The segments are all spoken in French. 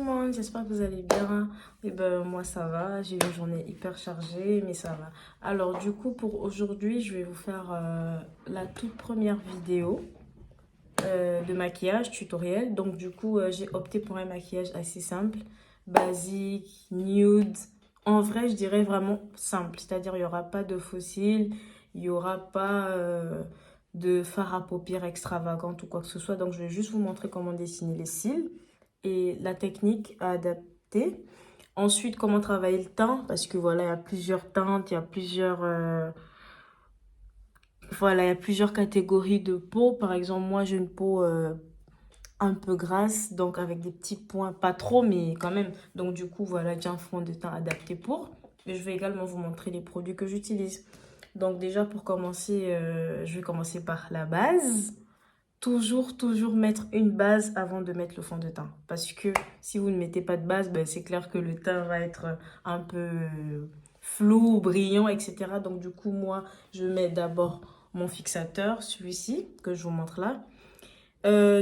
monde, j'espère que vous allez bien. Et ben moi ça va, j'ai une journée hyper chargée, mais ça va. Alors du coup pour aujourd'hui, je vais vous faire la toute première vidéo de maquillage tutoriel. Donc du coup, j'ai opté pour un maquillage assez simple, basique, nude. En vrai, je dirais vraiment simple, c'est-à-dire il n'y aura pas de fossiles, il n'y aura pas de fard à paupières extravagante ou quoi que ce soit. Donc je vais juste vous montrer comment dessiner les cils et la technique à adapter. Ensuite, comment travailler le teint, parce que voilà, il y a plusieurs teintes, il y a plusieurs, voilà, il y a plusieurs catégories de peau. Par exemple, moi, j'ai une peau un peu grasse, donc avec des petits points, pas trop, mais quand même. Donc du coup, voilà, j'ai un fond de teint adapté pour. Et je vais également vous montrer les produits que j'utilise. Donc déjà, pour commencer, je vais commencer par la base. Toujours mettre une base avant de mettre le fond de teint. Parce que si vous ne mettez pas de base, ben, c'est clair que le teint va être un peu flou, brillant, etc. Donc du coup, moi, je mets d'abord mon fixateur, celui-ci, que je vous montre là.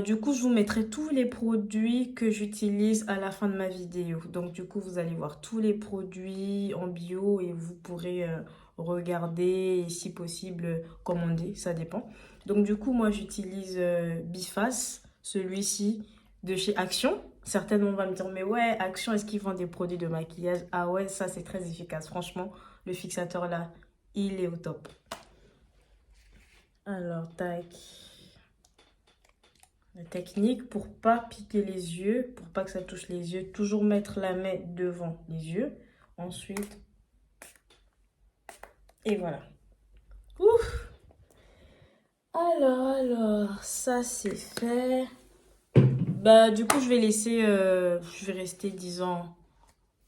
Du coup, je vous mettrai tous les produits que j'utilise à la fin de ma vidéo. Donc, du coup, vous allez voir tous les produits en bio et vous pourrez regarder et si possible commander, ça dépend. Donc, du coup, moi, j'utilise Biface, celui-ci de chez Action. Certainement, on va me dire, mais ouais, Action, est-ce qu'ils vendent des produits de maquillage? Ah ouais, ça, c'est très efficace. Franchement, le fixateur là, il est au top. Alors, tac. La technique pour pas piquer les yeux, pour pas que ça touche les yeux, toujours mettre la main devant les yeux. Ensuite, et voilà. Ouf! Alors, ça c'est fait. Bah, du coup, je vais laisser, je vais rester, disons,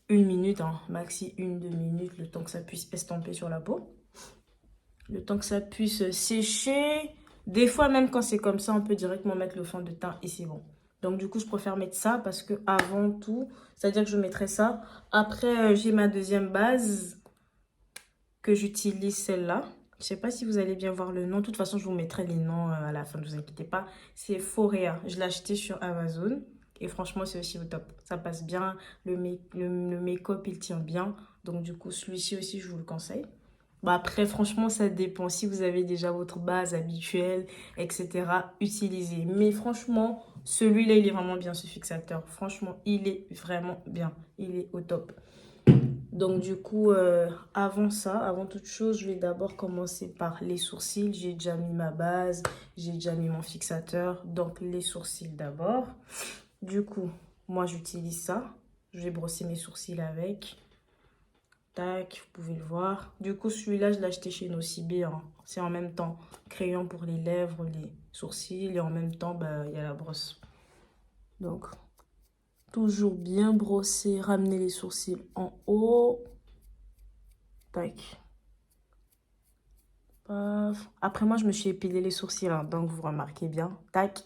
une minute, hein, maxi une, 2 minutes, le temps que ça puisse estomper sur la peau. Le temps que ça puisse sécher. Des fois, même quand c'est comme ça, on peut directement mettre le fond de teint et c'est bon. Donc, du coup, je préfère mettre ça parce que avant tout, c'est-à-dire que je mettrai ça. Après, j'ai ma deuxième base que j'utilise, celle-là. Je sais pas si vous allez bien voir le nom. De toute façon, je vous mettrai les noms à la fin, ne vous inquiétez pas. C'est Forea. Je l'ai acheté sur Amazon. Et franchement, c'est aussi au top. Ça passe bien. Le make-up, il tient bien. Donc, du coup, celui-ci aussi, je vous le conseille. Bah après, franchement, ça dépend. Si vous avez déjà votre base habituelle, etc., utilisez. Mais franchement, celui-là, il est vraiment bien, ce fixateur. Franchement, il est vraiment bien. Il est au top. Donc, du coup, avant ça, avant toute chose, je vais d'abord commencer par les sourcils. J'ai déjà mis ma base, j'ai déjà mis mon fixateur. Donc, les sourcils d'abord. Du coup, moi, j'utilise ça. Je vais brosser mes sourcils avec. Tac, vous pouvez le voir. Du coup, celui-là, je l'ai acheté chez Nocibé, hein. C'est en même temps crayon pour les lèvres, les sourcils. Et en même temps, bah, il y a la brosse. Donc, toujours bien brosser, ramener les sourcils en haut. Tac. Paf. Après, moi, je me suis épilé les sourcils, hein, donc vous remarquez bien. Tac.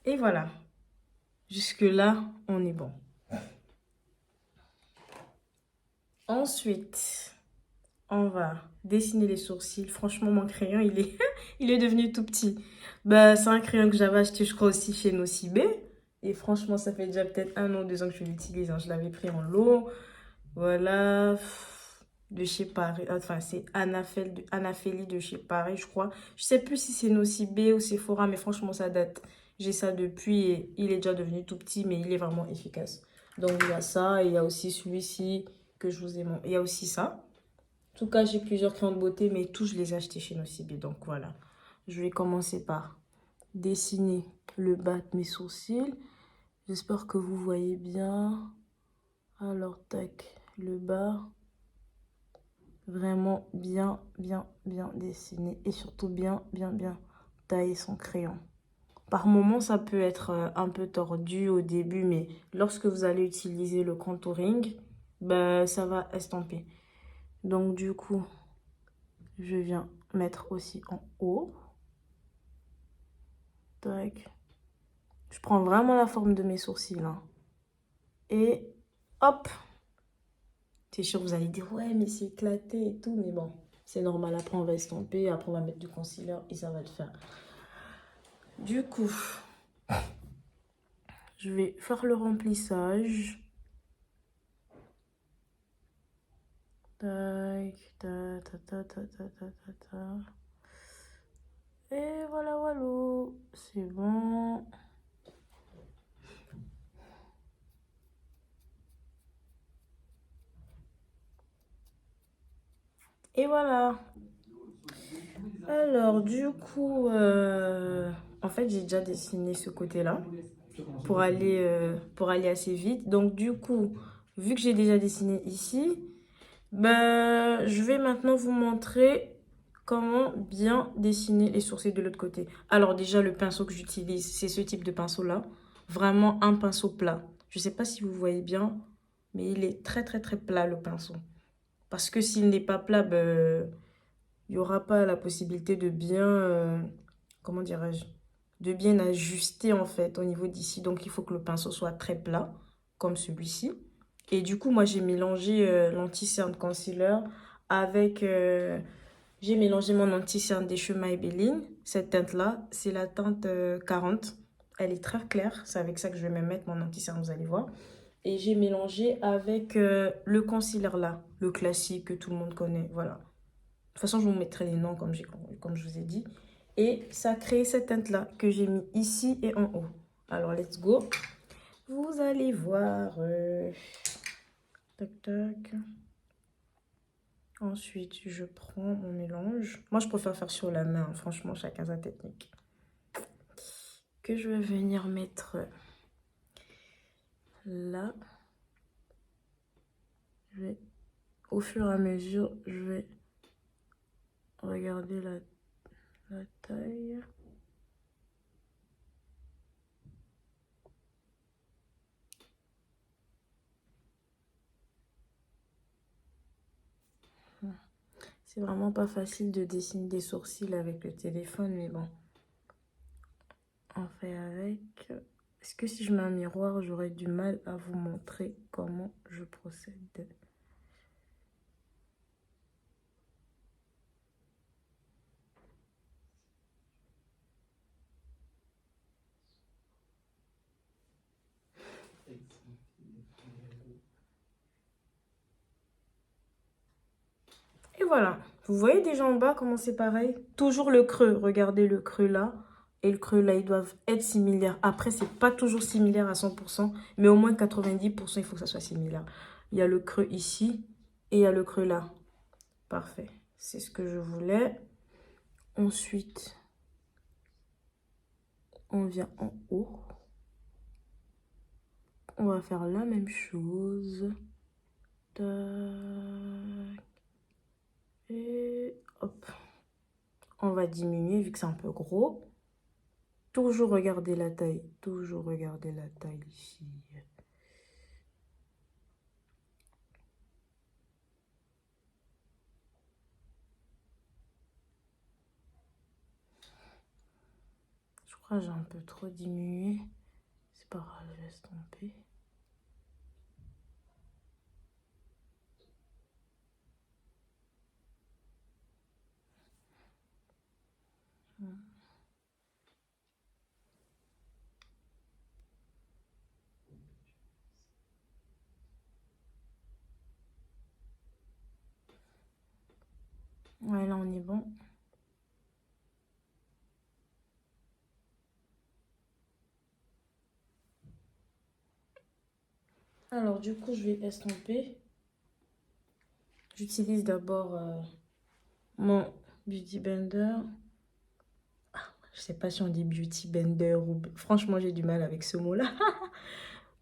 Et voilà. Jusque-là, on est bon. Ensuite, on va dessiner les sourcils. Franchement, mon crayon, il est devenu tout petit. Bah, c'est un crayon que j'avais acheté, je crois, aussi chez Nocibé. Et franchement, ça fait déjà peut-être 1 ou 2 ans que je l'utilise, hein. Je l'avais pris en lot. Voilà. De chez Paris. Enfin, c'est Anaphélie de chez Paris, je crois. Je sais plus si c'est Nocibé ou Sephora, mais franchement, ça date. J'ai ça depuis et il est déjà devenu tout petit, mais il est vraiment efficace. Donc, il y a ça et il y a aussi celui-ci que je vous ai montré. Il y a aussi ça. En tout cas, j'ai plusieurs crayons de beauté, mais tous, je les ai achetés chez Nocibé. Donc, voilà. Je vais commencer par dessiner le bas de mes sourcils. J'espère que vous voyez bien. Alors, tac, le bas. Vraiment bien dessiné. Et surtout bien tailler son crayon. Par moments, ça peut être un peu tordu au début, mais lorsque vous allez utiliser le contouring, ben, ça va estomper. Donc, du coup, je viens mettre aussi en haut. Tac. Je prends vraiment la forme de mes sourcils, hein. Et hop. C'est sûr, vous allez dire, ouais, mais c'est éclaté et tout. Mais bon, c'est normal. Après, on va estomper. Après, on va mettre du concealer et ça va le faire. Du coup, Je vais faire le remplissage. Tac, ta, ta, ta, ta, ta, ta, ta, ta. Et voilà, voilà. C'est bon. Et voilà. Alors, du coup, en fait, j'ai déjà dessiné ce côté-là pour aller assez vite. Donc, du coup, vu que j'ai déjà dessiné ici, ben, je vais maintenant vous montrer comment bien dessiner les sourcils de l'autre côté. Alors, déjà, le pinceau que j'utilise, c'est ce type de pinceau-là. Vraiment un pinceau plat. Je ne sais pas si vous voyez bien, mais il est très, très, très plat, le pinceau. Parce que s'il n'est pas plat, ben, il n'y aura pas la possibilité de bien, comment dirais-je, de bien ajuster en fait au niveau d'ici. Donc il faut que le pinceau soit très plat, comme celui-ci. Et du coup, moi j'ai mélangé l'anti-cerne concealer avec, j'ai mélangé mon anti-cerne des cheveux Maybelline. Cette teinte-là, c'est la teinte 40. Elle est très claire, c'est avec ça que je vais me mettre mon anti-cerne, vous allez voir. Et j'ai mélangé avec le concealer là, le classique que tout le monde connaît, voilà. De toute façon, je vous mettrai les noms comme je vous ai dit. Et ça crée cette teinte-là que j'ai mis ici et en haut. Alors, let's go. Vous allez voir. Tac, tac. Ensuite, je prends mon mélange. Moi, je préfère faire sur la main. Franchement, chacun sa technique. Que je vais venir mettre là. Au fur et à mesure, je vais regarder la taille. C'est vraiment pas facile de dessiner des sourcils avec le téléphone, mais bon. On fait avec. Est-ce que si je mets un miroir, j'aurais du mal à vous montrer comment je procède? Et voilà. Vous voyez déjà en bas comment c'est pareil? Toujours le creux. Regardez le creux là. Et le creux là, ils doivent être similaires. Après, c'est pas toujours similaire à 100%, mais au moins 90%, il faut que ça soit similaire. Il y a le creux ici et il y a le creux là. Parfait. C'est ce que je voulais. Ensuite, on vient en haut. On va faire la même chose. Tac. Et hop. On va diminuer vu que c'est un peu gros. Toujours regarder la taille. Toujours regarder la taille ici. Je crois que j'ai un peu trop diminué. C'est pas grave, je vais estomper. Ouais, là on est bon. Alors du coup, je vais estomper. J'utilise d'abord mon Beauty Blender. Je sais pas si on dit Beauty Blender ou... Franchement, j'ai du mal avec ce mot-là.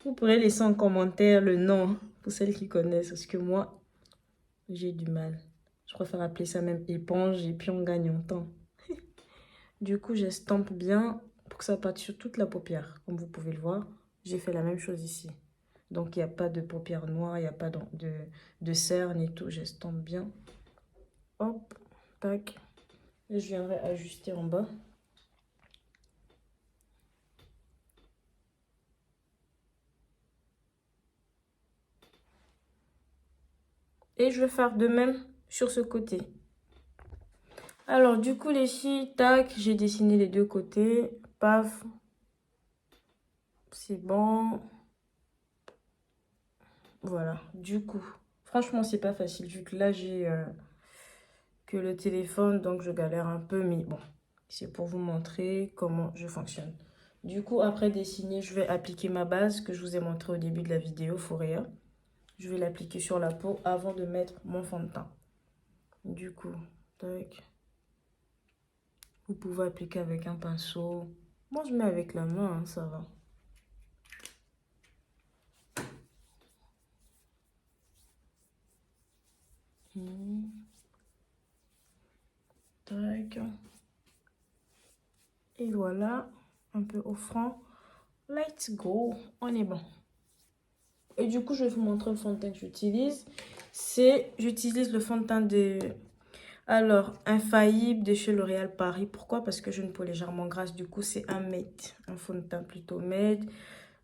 Vous pourrez laisser en commentaire le nom pour celles qui connaissent. Parce que moi, j'ai du mal. Je préfère appeler ça même éponge et puis on gagne en temps. Du coup, j'estompe bien pour que ça parte sur toute la paupière. Comme vous pouvez le voir, j'ai fait la même chose ici. Donc, il n'y a pas de paupière noire, il n'y a pas de cerne et tout. J'estompe bien. Hop, tac. Et je viendrai ajuster en bas. Et je vais faire de même sur ce côté. Alors, du coup, les filles, tac, j'ai dessiné les deux côtés. Paf, C'est bon. Voilà. Du coup, franchement, c'est pas facile vu que là, j'ai que le téléphone. Donc, je galère un peu. Mais bon, c'est pour vous montrer comment je fonctionne. Du coup, après dessiner, je vais appliquer ma base que je vous ai montré au début de la vidéo, Forea. Je vais l'appliquer sur la peau avant de mettre mon fond de teint. Du coup, tac. Vous pouvez appliquer avec un pinceau. Moi, je mets avec la main, hein, ça va. Tac. Et voilà, un peu au front. Let's go, on est bon. Et du coup, je vais vous montrer le fond de teint que j'utilise. J'utilise le fond de teint de... Alors, Infaillible de chez L'Oréal Paris. Pourquoi? Parce que j'ai une peau légèrement grasse. Du coup, c'est un matte. Un fond de teint plutôt matte.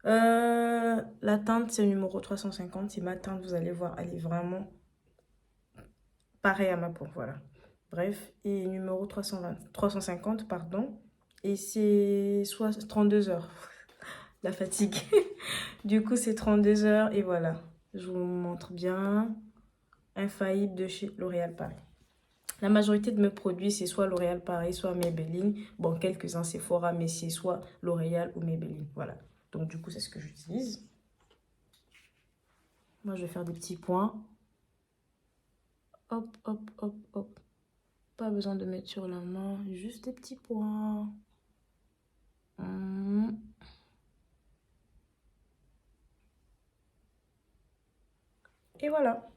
La teinte, c'est numéro 350. C'est ma teinte, vous allez voir, elle est vraiment pareille à ma peau. Voilà. Bref, et numéro 350, pardon. Et c'est soit 32 heures. La fatigue. Du coup, c'est 32 heures. Et voilà. Je vous montre bien. Infaillible de chez L'Oréal Paris. La majorité de mes produits, c'est soit L'Oréal Paris, soit Maybelline. Bon, quelques-uns Sephora, mais c'est soit L'Oréal ou Maybelline. Voilà. Donc, du coup, c'est ce que j'utilise. Moi, je vais faire des petits points. Hop, hop, hop, hop. Pas besoin de mettre sur la main. Juste des petits points. Et voilà.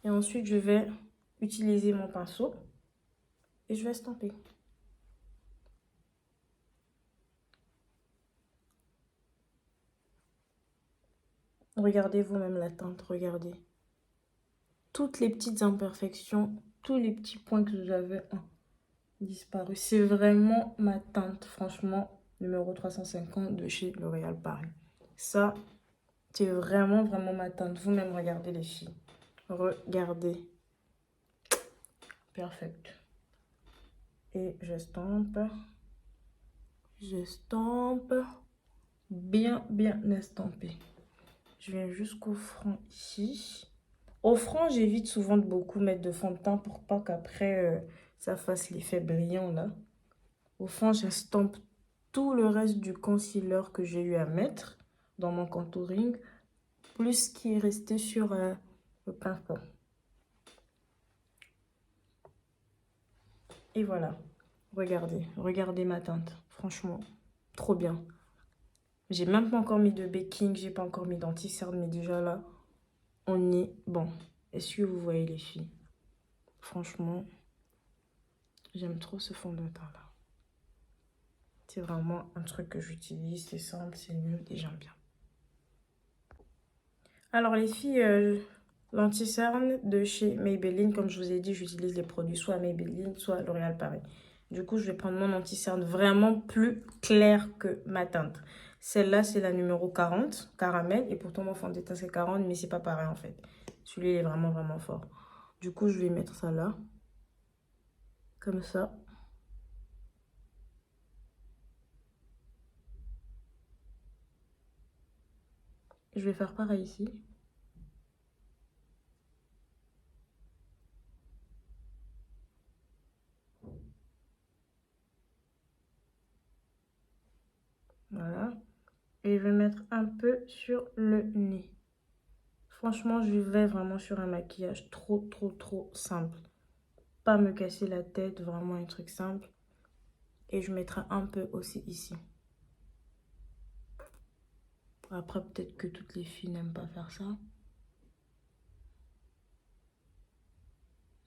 Et ensuite, je vais utiliser mon pinceau. Et je vais estomper. Regardez vous-même la teinte, regardez. Toutes les petites imperfections, tous les petits points que j'avais disparu. C'est vraiment ma teinte, franchement, numéro 350 de chez L'Oréal Paris. Ça, c'est vraiment, vraiment ma teinte. Vous-même, regardez les filles. Regardez. Perfect. Et j'estompe. J'estompe. Bien, bien estampé. Je viens jusqu'au front ici. Au front, j'évite souvent de beaucoup mettre de fond de teint pour pas qu'après ça fasse l'effet brillant là. Au fond, j'estompe tout le reste du concealer que j'ai eu à mettre dans mon contouring, plus ce qui est resté sur le pinceau. Et voilà. Regardez, regardez ma teinte. Franchement, trop bien. J'ai même pas encore mis de baking, j'ai pas encore mis d'anti-cerne, mais déjà là, on est bon. Est-ce que vous voyez les filles? Franchement, j'aime trop ce fond de teint là. C'est vraiment un truc que j'utilise, c'est simple, c'est mieux et j'aime bien. Alors les filles, l'anti-cerne de chez Maybelline, comme je vous ai dit, j'utilise les produits soit Maybelline, soit L'Oréal Paris. Du coup, je vais prendre mon anti-cerne vraiment plus clair que ma teinte. Celle-là, c'est la numéro 40, caramel. Et pourtant, mon fond de teint, c'est 40, mais c'est pas pareil en fait. Celui-là, il est vraiment, vraiment fort. Du coup, je vais mettre ça là. Comme ça. Je vais faire pareil ici. Voilà. Et je vais mettre un peu sur le nez. Franchement, je vais vraiment sur un maquillage trop, trop, trop simple. Pas me casser la tête, vraiment un truc simple. Et je mettrai un peu aussi ici. Après, peut-être que toutes les filles n'aiment pas faire ça.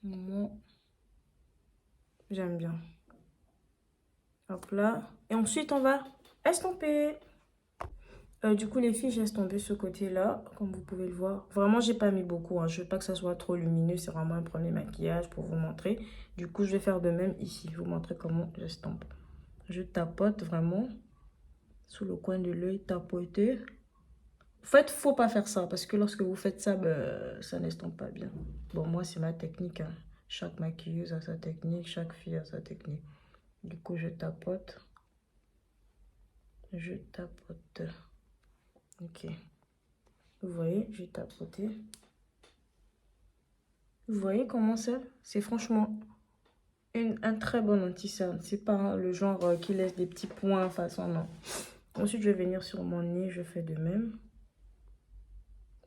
Moi, j'aime bien. Hop là. Et ensuite, on va estomper. Du coup, les filles, j'ai estompé ce côté-là, comme vous pouvez le voir. Vraiment, j'ai pas mis beaucoup. Hein. Je veux pas que ça soit trop lumineux. C'est vraiment un premier maquillage pour vous montrer. Du coup, je vais faire de même ici. Vous montrer comment j'estompe. Je tapote vraiment sous le coin de l'œil, tapoter. En fait, faut pas faire ça parce que lorsque vous faites ça, ben, ça n'estompe pas bien. Bon, moi, c'est ma technique. Hein. Chaque maquilleuse a sa technique, chaque fille a sa technique. Du coup, je tapote. Je tapote. Ok. Vous voyez, j'ai tapoté. Vous voyez comment c'est? C'est franchement un très bon anti-cerne. C'est pas le genre qui laisse des petits points façon, non. Ensuite, je vais venir sur mon nez. Je fais de même.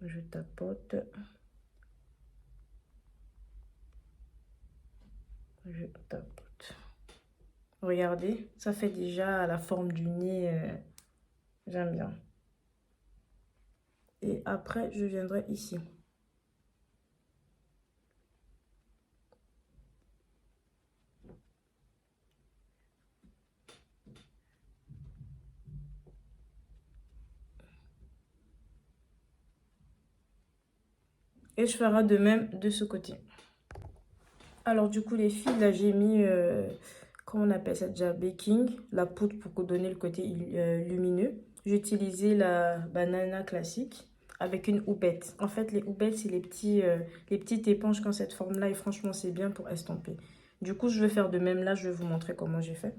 Je tapote. Je tapote. Regardez, ça fait déjà la forme du nez. J'aime bien. Et après, je viendrai ici. Et je ferai de même de ce côté. Alors du coup, les filles, là, j'ai mis, comment on appelle ça déjà, baking, la poudre pour donner le côté lumineux. J'ai utilisé la banana classique avec une houppette. En fait, les houpettes, c'est les petites éponges qui ont cette forme-là et franchement, c'est bien pour estomper. Du coup, je vais faire de même là, je vais vous montrer comment j'ai fait.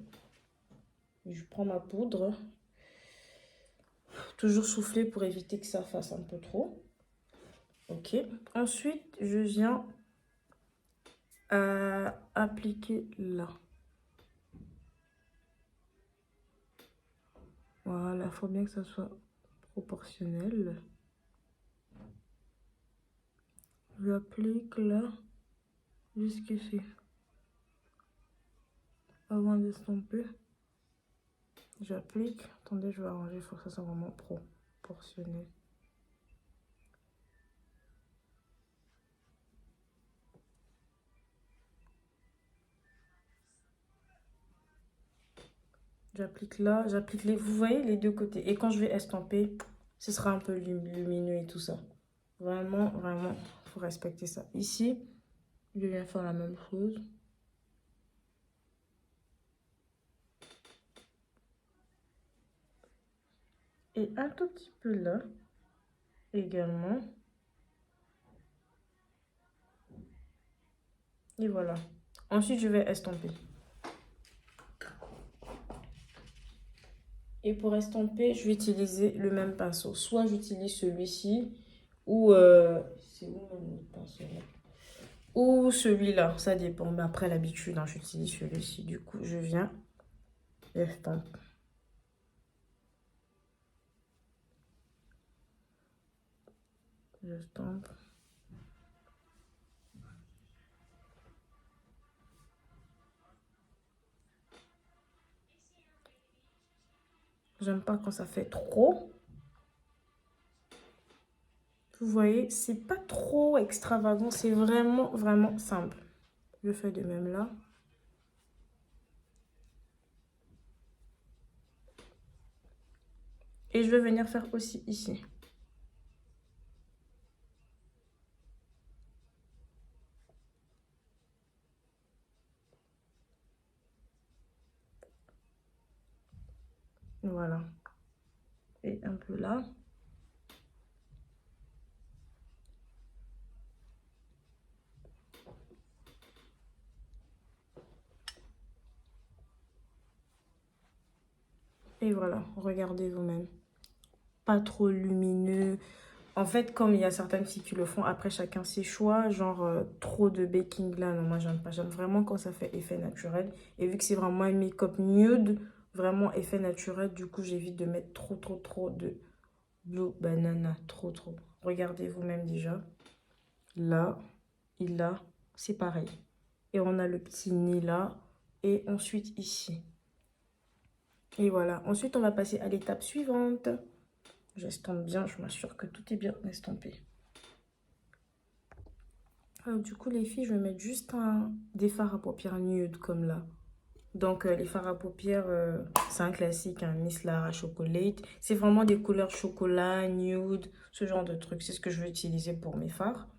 Je prends ma poudre, toujours souffler pour éviter que ça fasse un peu trop. Ok. Ensuite, je viens appliquer là. Voilà, il faut bien que ça soit proportionnel. J'applique là, jusqu'ici. Avant d'estomper, j'applique. Attendez, je vais arranger, il faut que ça soit vraiment proportionnel. J'applique là, j'applique les... Vous voyez les deux côtés. Et quand je vais estomper, ce sera un peu lumineux et tout ça. Vraiment, vraiment, il faut respecter ça. Ici, je viens faire la même chose. Et un tout petit peu là, également. Et voilà. Ensuite, je vais estomper. Et pour estomper, je vais utiliser le même pinceau. Soit j'utilise celui-ci, ou... c'est où mon pinceau là? Ou celui-là, ça dépend. Mais après, l'habitude, hein, j'utilise celui-ci. Du coup, je viens, j'estompe. J'estompe. J'aime pas quand ça fait trop. Vous voyez, c'est pas trop extravagant. C'est vraiment, vraiment simple. Je fais de même là. Et je vais venir faire aussi ici. Voilà. Et un peu là. Et voilà, regardez vous-même. Pas trop lumineux. En fait, comme il y a certaines filles qui le font, après chacun ses choix, genre trop de baking là, non, moi j'aime pas. J'aime vraiment quand ça fait effet naturel. Et vu que c'est vraiment un make-up nude, vraiment effet naturel, du coup j'évite de mettre trop de blue banana. Trop. Regardez vous-même déjà. Là, et là, c'est pareil. Et on a le petit nez là. Et ensuite ici. Et voilà. Ensuite, on va passer à l'étape suivante. J'estompe bien, je m'assure que tout est bien estampé. Alors, du coup, les filles, je vais mettre juste des fards à paupières nude comme là. Donc, les fards à paupières, c'est un classique, un Miss Lara Chocolate. C'est vraiment des couleurs chocolat, nude, ce genre de truc. C'est ce que je vais utiliser pour mes fards.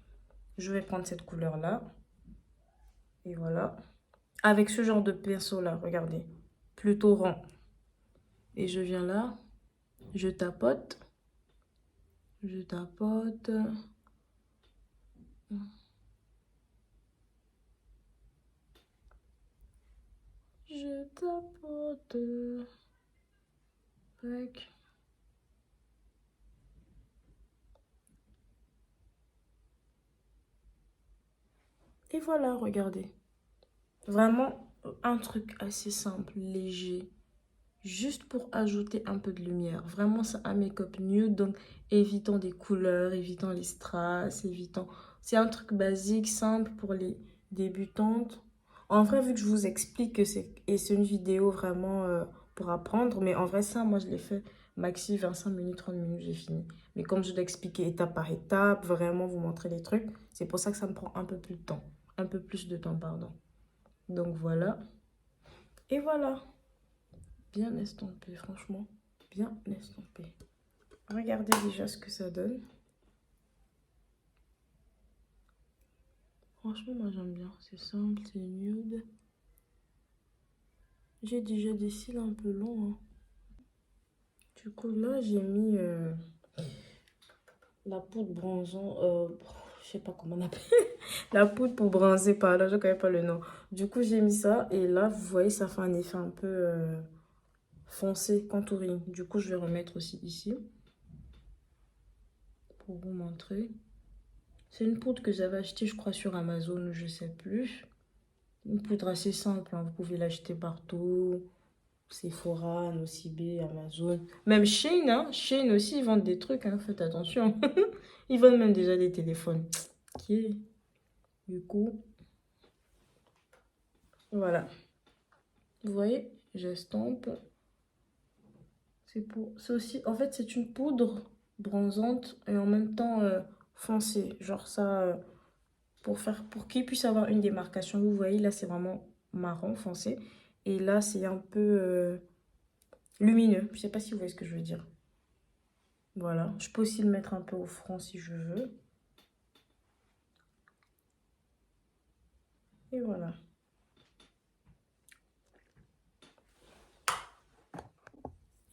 Je vais prendre cette couleur-là. Et voilà. Avec ce genre de pinceau-là, regardez. Plutôt rond. Et je viens là. Je tapote. Je tapote. Je tapote. Tac. Et voilà, regardez. Vraiment un truc assez simple, léger. Juste pour ajouter un peu de lumière. Vraiment, c'est un make-up nude, donc évitant des couleurs, évitant les strass, évitant... C'est un truc basique, simple pour les débutantes. En vrai, vu que je vous explique que c'est une vidéo vraiment pour apprendre, mais en vrai, ça, moi, je l'ai fait maxi 25 minutes, 30 minutes, j'ai fini. Mais comme je dois expliquer étape par étape, vraiment vous montrer les trucs, c'est pour ça que ça me prend un peu plus de temps. Un peu plus de temps, pardon. Donc voilà. Et voilà. Bien estampé, franchement. Bien estampé. Regardez déjà ce que ça donne. Franchement, moi j'aime bien. C'est simple, c'est nude. J'ai déjà des cils un peu longs, hein. Du coup, là, j'ai mis la poudre bronzant. Je sais pas comment on appelle. La poudre pour bronzer par là, je connais pas le nom. Du coup, j'ai mis ça. Et là, vous voyez, ça fait un effet un peu foncé, contouring. Du coup, je vais remettre aussi ici. Pour vous montrer. C'est une poudre que j'avais achetée, je crois, sur Amazon, je sais plus. Une poudre assez simple, hein. Vous pouvez l'acheter partout. Sephora, Nocibé, Amazon. Même Shein, hein. Shein aussi, ils vendent des trucs, hein. Faites attention. Ils vendent même déjà des téléphones. Ok. Du coup, voilà. Vous voyez, j'estompe. C'est aussi, en fait, c'est une poudre bronzante et en même temps foncée. Genre ça, pour qu'il puisse avoir une démarcation. Vous voyez, là, c'est vraiment marron foncé. Et là, c'est un peu lumineux. Je sais pas si vous voyez ce que je veux dire. Voilà. Je peux aussi le mettre un peu au front si je veux. Et voilà.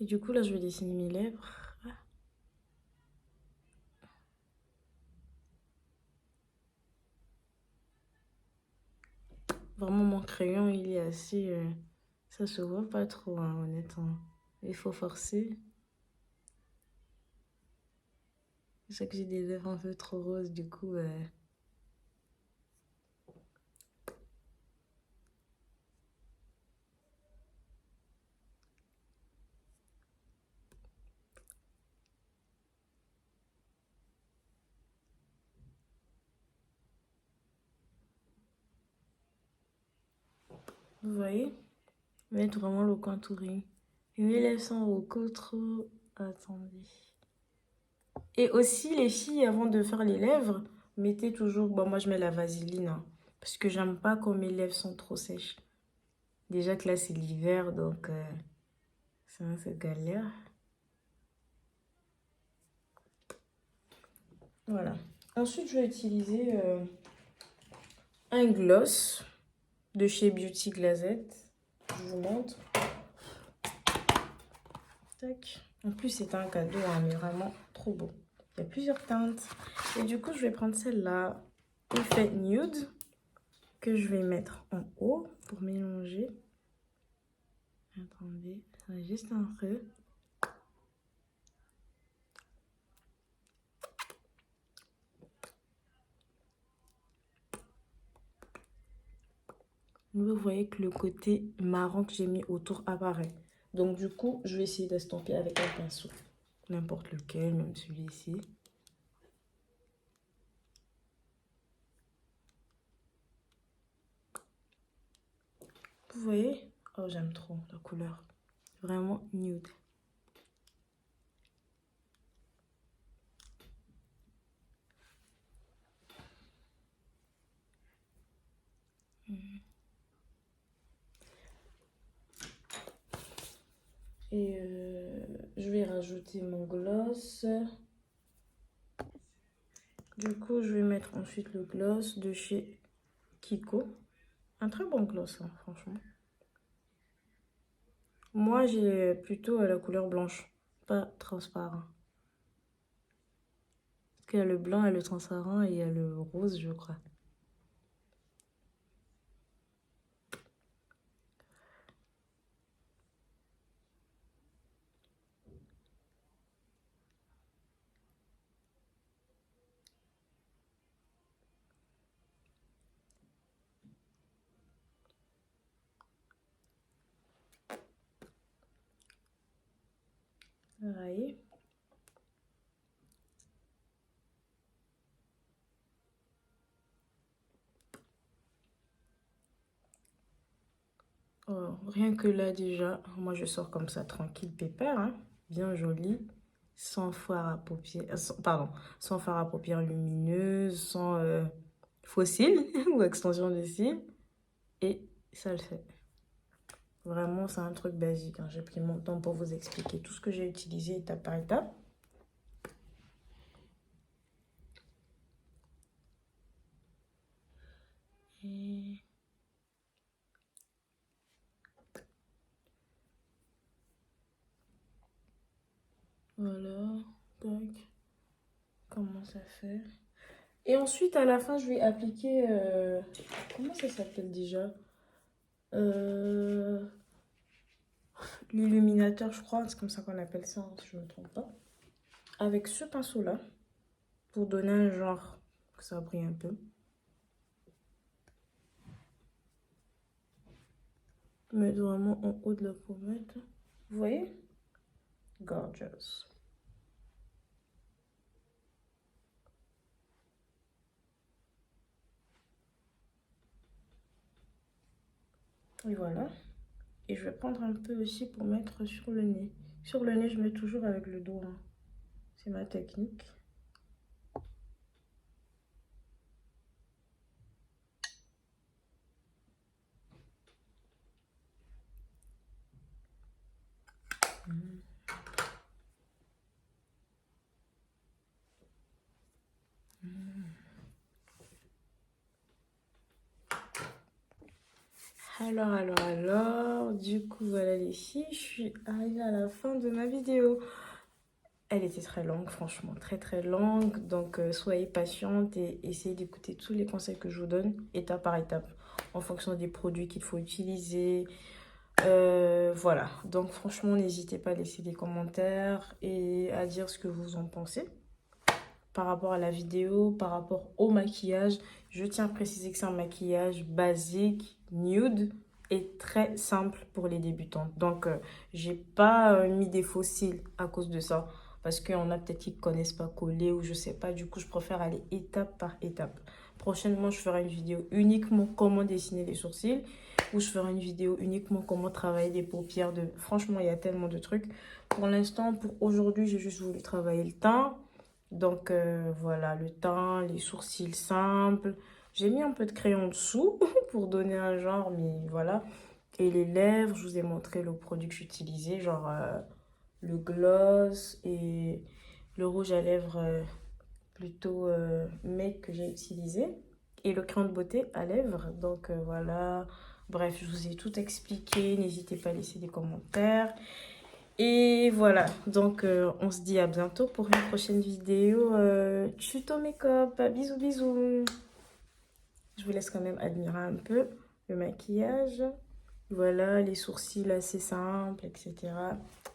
Et du coup, là, je vais dessiner mes lèvres. Vraiment, mon crayon, il est assez... ça se voit pas trop, hein, honnêtement. Il faut forcer. Je sais que j'ai des lèvres un peu trop roses, du coup... Vous voyez? Mettre vraiment le contouring. Et mes lèvres sont beaucoup trop... Attendez. Et aussi, les filles, avant de faire les lèvres, mettez toujours... Bon, moi, je mets la vaseline, hein, parce que j'aime pas quand mes lèvres sont trop sèches. Déjà que là, c'est l'hiver, donc c'est galère. Voilà. Ensuite, je vais utiliser un gloss de chez Beauty Glazette. Je vous montre. Tac. En plus, c'est un cadeau, hein, mais vraiment trop beau. Il y a plusieurs teintes. Et du coup, je vais prendre celle-là, effet nude, que je vais mettre en haut pour mélanger. Attendez, ça va juste un peu. Vous voyez que le côté marron que j'ai mis autour apparaît. Donc du coup, je vais essayer d'estomper avec un pinceau. N'importe lequel, même celui-ci. Vous voyez? Oh, j'aime trop la couleur. Vraiment nude. Et je vais rajouter mon gloss. Du coup, je vais mettre ensuite le gloss de chez Kiko. Un très bon gloss, hein, franchement. Moi, j'ai plutôt la couleur blanche, pas transparent. Parce qu'il y a le blanc et le transparent et il y a le rose, je crois. Pareil. Oh, rien que là déjà, moi je sors comme ça tranquille, pépère, hein, bien joli, sans fard à paupières, pardon, sans fard à paupières lumineuse, sans faux cils ou extension de cils, et ça le fait. Vraiment, c'est un truc basique, hein. J'ai pris mon temps pour vous expliquer tout ce que j'ai utilisé étape par étape. Et voilà, tac, comment ça fait. Et ensuite, à la fin, je vais appliquer, comment ça s'appelle déjà? Euh, L'illuminateur, je crois, c'est comme ça qu'on appelle ça, hein, si je ne me trompe pas. Avec ce pinceau-là, pour donner un genre, que ça brille un peu. Mettre vraiment en haut de la pommette. Vous voyez? Gorgeous. Et voilà. Et je vais prendre un peu aussi pour mettre sur le nez. Sur le nez, je mets toujours avec le doigt, hein. C'est ma technique. Alors, du coup, voilà les filles, je suis arrivée à la fin de ma vidéo. Elle était très longue, franchement, très très longue. Donc, soyez patiente et essayez d'écouter tous les conseils que je vous donne, étape par étape, en fonction des produits qu'il faut utiliser. Voilà, donc franchement, n'hésitez pas à laisser des commentaires et à dire ce que vous en pensez par rapport à la vidéo, par rapport au maquillage. Je tiens à préciser que c'est un maquillage basique, nude et très simple pour les débutantes. Donc, j'ai pas mis des faux cils à cause de ça. Parce qu'il y en a peut-être qui ne connaissent pas coller ou je sais pas. Du coup, je préfère aller étape par étape. Prochainement, je ferai une vidéo uniquement comment dessiner les sourcils. Ou je ferai une vidéo uniquement comment travailler les paupières. Franchement, il y a tellement de trucs. Pour l'instant, pour aujourd'hui, j'ai juste voulu travailler le teint. Donc voilà, le teint, les sourcils simples. J'ai mis un peu de crayon dessous pour donner un genre, mais voilà. Et les lèvres, je vous ai montré le produit que j'utilisais, genre le gloss et le rouge à lèvres plutôt make que j'ai utilisé. Et le crayon de beauté à lèvres. Donc voilà. Bref, je vous ai tout expliqué. N'hésitez pas à laisser des commentaires. Et voilà, donc on se dit à bientôt pour une prochaine vidéo tuto make-up. Bisous, bisous. Je vous laisse quand même admirer un peu le maquillage. Voilà, les sourcils assez simples, etc.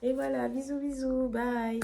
Et voilà, bisous, bisous, bye.